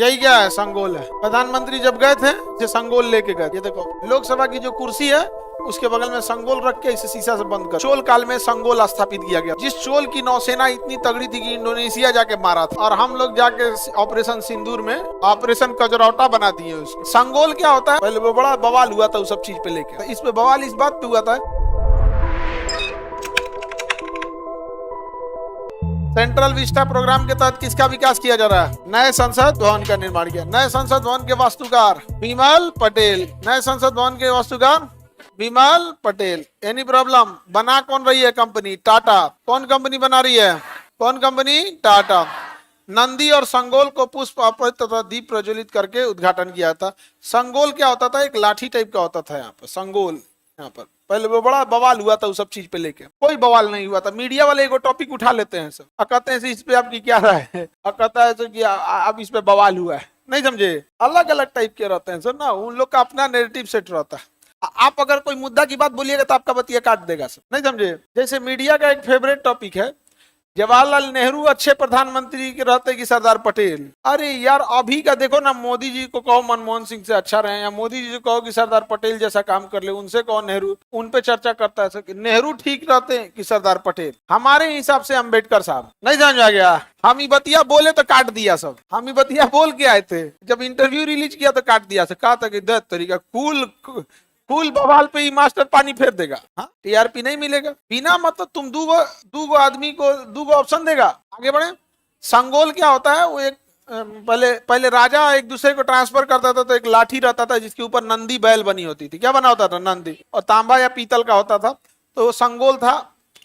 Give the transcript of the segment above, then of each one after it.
यही क्या है? संगोल है। प्रधानमंत्री जब गए थे ये संगोल लेके गए। ये देखो लोकसभा की जो कुर्सी है उसके बगल में संगोल रख के इसे शीशा से बंद कर चोल काल में संगोल स्थापित किया गया। जिस चोल की नौसेना इतनी तगड़ी थी कि इंडोनेशिया जाके मारा था और हम लोग जाके ऑपरेशन सिंदूर में ऑपरेशन कजरौटा बना दिए उसको। संगोल क्या होता है? पहले वो बड़ा बवाल हुआ था उस सब चीज पे लेके। इस पे बवाल इस बात पे हुआ था सेंट्रल विस्टा प्रोग्राम के तहत किसका विकास किया जा रहा है? नए संसद भवन का निर्माण किया। नए संसद भवन के वास्तुकार विमल पटेल। नए संसद भवन के वास्तुकार विमल पटेल। Any problem? बना कौन रही है कंपनी? टाटा। कौन कंपनी बना रही है? कौन कंपनी? टाटा। नंदी और संगोल को पुष्प अर्पित तथा दीप प्रज्वलित करके उद्घाटन किया था। संगोल क्या होता था? एक लाठी टाइप का होता था यहाँ पर संगोल। यहाँ पर पहले वो बड़ा बवाल हुआ था उस सब चीज पे लेके। कोई बवाल नहीं हुआ था। मीडिया वाले एगो टॉपिक उठा लेते हैं सब और कहते हैं इस पे आपकी क्या राय है, और कहता है कि अब इस पे बवाल हुआ है। नहीं समझे? अलग अलग टाइप के रहते हैं सर ना, उन लोग का अपना नैरेटिव सेट रहता है। आप अगर कोई मुद्दा की बात बोलिएगा तो आपका बतिया काट देगा सर। नहीं समझे? जैसे मीडिया का एक फेवरेट टॉपिक है जवाहरलाल नेहरू अच्छे प्रधानमंत्री के रहते कि सरदार पटेल। अरे यार अभी का देखो ना, मोदी जी को कहो मनमोहन सिंह से अच्छा रहे, या मोदी जी को कहो कि सरदार पटेल जैसा काम कर ले, उनसे कहो नेहरू, उन पे चर्चा करता है सर कि नेहरू ठीक रहते हैं कि सरदार पटेल। हमारे हिसाब से अम्बेडकर साहब। नहीं समझ आ गया? हम ही बतिया बोले तो काट दिया सब। हम ही बतिया बोल के आए थे, जब इंटरव्यू रिलीज किया तो काट दिया। कहा था कि दस तरीका फूल बवाल पे ही मास्टर पानी फेर देगा। हाँ? टीआरपी नहीं मिलेगा बिना मतलब तुम दूगो आदमी को दूगो ऑप्शन देगा। आगे बढ़े। संगोल क्या होता है? वो एक पहले राजा एक दूसरे को ट्रांसफर करता था तो एक लाठी रहता था जिसके ऊपर नंदी बैल बनी होती थी। क्या बना होता था? नंदी। और तांबा या पीतल का होता था। तो वो संगोल था।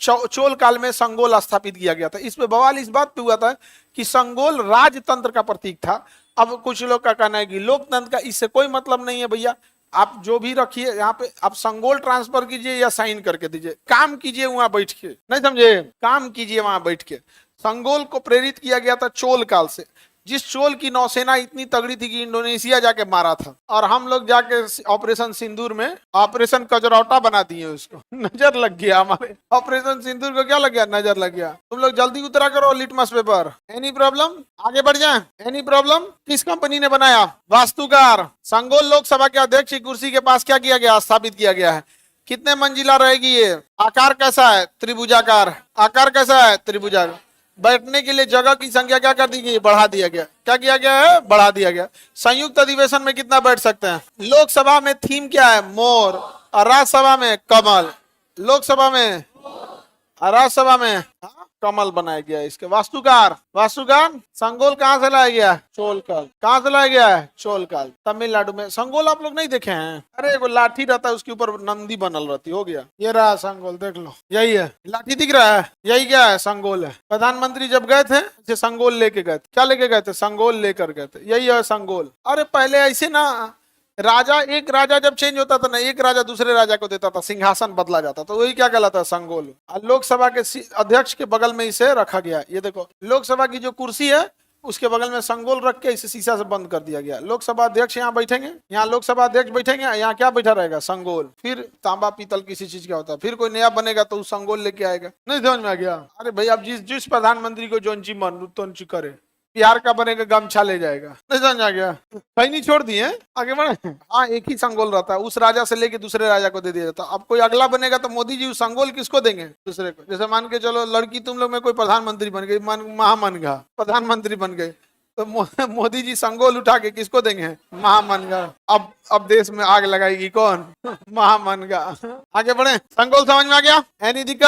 चोल काल में संगोल स्थापित किया गया था। इस पे बवाल इस बात पे हुआ था कि संगोल राजतंत्र का प्रतीक था। अब कुछ लोग का कहना है कि लोकतंत्र का। इससे कोई मतलब नहीं है भैया। आप जो भी रखिए यहाँ पे, आप संगोल ट्रांसफर कीजिए या साइन करके दीजिए, काम कीजिए वहां बैठ के। नहीं समझे? काम कीजिए वहां बैठ के। संगोल को प्रेरित किया गया था चोल काल से। जिस चोल की नौसेना इतनी तगड़ी थी कि इंडोनेशिया जाके मारा था और हम लोग जाके ऑपरेशन सिंदूर में ऑपरेशन कजरौटा बना दिए उसको। नजर लग गया हमारे ऑपरेशन सिंदूर को। क्या लग गया? नजर लग गया। तुम लोग जल्दी उतरा करो लिटमस पेपर। Any problem? आगे बढ़ जाए। Any problem? किस कंपनी ने बनाया? वास्तुकार। संगोल लोकसभा के अध्यक्ष की कुर्सी के पास क्या किया गया? स्थापित किया गया है। कितने मंजिला रहेगी ये? आकार कैसा है? त्रिभुजाकार। आकार कैसा है? त्रिभुजाकार। बैठने के लिए जगह की संख्या क्या कर दी गई? बढ़ा दिया गया। क्या किया गया है? बढ़ा दिया गया। संयुक्त अधिवेशन में कितना बैठ सकते हैं? लोकसभा में थीम क्या है? मोर। और राज्यसभा में कमल। लोकसभा में और राज्यसभा में कमल बनाया गया है। इसके वास्तुकार संगोल कहाँ से लाया गया? चोलकाल। कहाँ से लाया गया है? चोलकाल, तमिलनाडु में। संगोल आप लोग नहीं देखे हैं? अरे वो लाठी रहता है उसके ऊपर नंदी बनल रहती। हो गया। ये रहा संगोल, देख लो। यही है, लाठी दिख रहा है। यही क्या है? संगोल है। प्रधानमंत्री जब गए थे संगोल लेके गए थे। क्या लेके गए थे? संगोल लेकर गए थे। यही है संगोल। अरे पहले ऐसे ना एक राजा जब चेंज होता था ना, एक राजा दूसरे राजा को देता था, सिंहासन बदला जाता था। वही क्या कहलाता है? संगोल। लोकसभा के अध्यक्ष के बगल में इसे रखा गया। ये देखो लोकसभा की जो कुर्सी है उसके बगल में संगोल रख के इसे शीशा से बंद कर दिया गया। लोकसभा अध्यक्ष यहाँ बैठेंगे, यहाँ लोकसभा अध्यक्ष बैठेंगे, यहाँ क्या बैठा रहेगा? संगोल। फिर तांबा पीतल किसी चीज का होता है। फिर कोई नया बनेगा तो उस संगोल लेके आएगा। नहीं समझ में आ गया? अरे भाई अब जिस प्रधानमंत्री को जोन ची मन तो करे। बिहार का बनेगा गमछा ले जाएगा। नहीं समझ आ गया? कहीं नहीं छोड़ दिए। आगे बढ़े। हाँ, एक ही संगोल रहता है। उस राजा से लेके दूसरे राजा को दे दिया जाता। अब कोई अगला बनेगा तो मोदी जी उस संगोल किसको देंगे? दूसरे को। जैसे मान के चलो लड़की तुम लोग में कोई प्रधानमंत्री बन गई, महामनगा प्रधानमंत्री बन गए, तो मोदी जी संगोल उठा के किसको देंगे? महामनगा। अब देश में आग लगाएगी कौन? महामनगा। आगे बढ़े। संगोल समझ में आ गया? एनी दिक्कत?